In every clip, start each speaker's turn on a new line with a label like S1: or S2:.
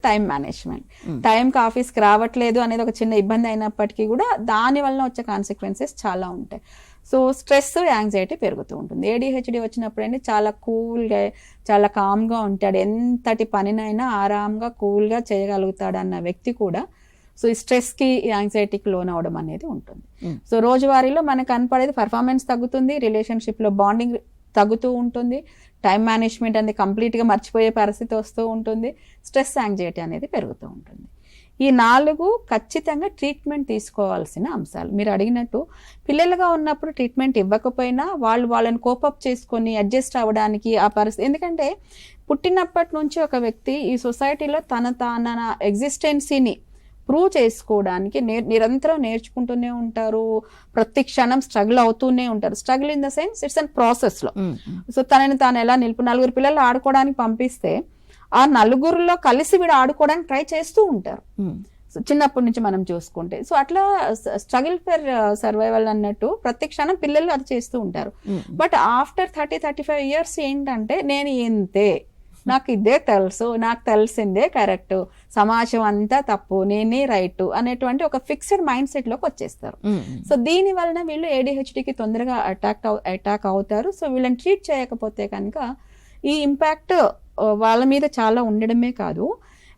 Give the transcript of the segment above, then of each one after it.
S1: Time management. టైంకి ఆఫీస్కి రావట్లేదు అనేది ఒక చిన్న ఇబ్బంది అయినప్పటికీ కూడా దాని వలన వచ్చే కాన్సిక్వెన్సెస్ చాలా ఉంటాయి. సో స్ట్రెస్, యాంగ్జైటీ పెరుగుతూ ఉంటుంది. ఏడిహెచ్డి వచ్చినప్పుడు చాలా కూల్గా, చాలా కామ్గా ఉంటాడు. ఎంతటి పనినైనా ఆరాంగా కూల్గా చేయగలుగుతాడు అన్న వ్యక్తి కూడా సో ఈ స్ట్రెస్కి, యాంగ్జైటీకి లోన్ అవడం అనేది ఉంటుంది. సో రోజువారీలో మనకు కనపడేది పర్ఫార్మెన్స్ తగ్గుతుంది, రిలేషన్షిప్లో బాండింగ్ తగ్గుతూ ఉంటుంది, టైం మేనేజ్మెంట్ అనేది కంప్లీట్గా మర్చిపోయే పరిస్థితి వస్తూ ఉంటుంది, స్ట్రెస్, యాంగ్జైటీ అనేది పెరుగుతూ ఉంటుంది. ఈ 4 ఖచ్చితంగా ట్రీట్మెంట్ తీసుకోవాల్సిన అంశాలు. మీరు అడిగినట్టు పిల్లలుగా ఉన్నప్పుడు ట్రీట్మెంట్ ఇవ్వకపోయినా వాళ్ళని కోపప్ చేసుకొని అడ్జస్ట్ అవ్వడానికి ఆ పరిస్థితి, ఎందుకంటే పుట్టినప్పటి నుంచి ఒక వ్యక్తి ఈ సొసైటీలో తన ఎగ్జిస్టెన్సీని ప్రూవ్ చేసుకోవడానికి నిరంతరం నేర్చుకుంటూనే ఉంటారు. ప్రతి క్షణం స్ట్రగుల్ అవుతూనే ఉంటారు. Struggle in the sense it's an ప్రాసెస్లో. సో తనని తాను ఎలా 4 పిల్లలు ఆడుకోవడానికి పంపిస్తే ఆ 4లో కలిసి వీడు ఆడుకోవడానికి ట్రై చేస్తూ ఉంటారు. సో చిన్నప్పటి నుంచి మనం చూసుకుంటే సో అట్లా స్ట్రగుల్ ఫర్ సర్వైవల్ అన్నట్టు ప్రతి క్షణం పిల్లలు అది చేస్తూ ఉంటారు. బట్ ఆఫ్టర్ 30-35 years ఏంటంటే నేను ఇంతే, నాకు ఇదే తెలుసు, నాకు తెలిసిందే కరెక్ట్, సమాజం అంతా తప్పు, నేనే రైట్ అనేటువంటి ఒక ఫిక్స్డ్ మైండ్ సెట్ లోకి వచ్చేస్తారు. సో దీని వలన వీళ్ళు ఏడిహెచ్డికి తొందరగా అటాక్ అవుతారు. సో వీళ్ళని ట్రీట్ చేయకపోతే కనుక ఈ ఇంపాక్ట్ వాళ్ళ మీద చాలా ఉండడమే కాదు,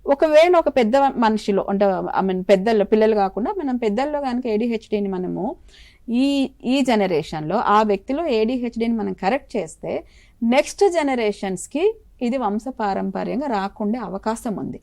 S1: ఒకవేళ ఒక పెద్ద మనిషిలో అంటే పెద్దల్లో, పిల్లలు కాకుండా మనం పెద్దల్లో కనుక ఏడిహెచ్డిని మనము ఈ జనరేషన్లో ఆ వ్యక్తిలో ఏడిహెచ్డిని మనం కరెక్ట్ చేస్తే నెక్స్ట్ జనరేషన్స్కి ఇది వంశపారంపర్యంగా రాకుండా అవకాశం ఉంది.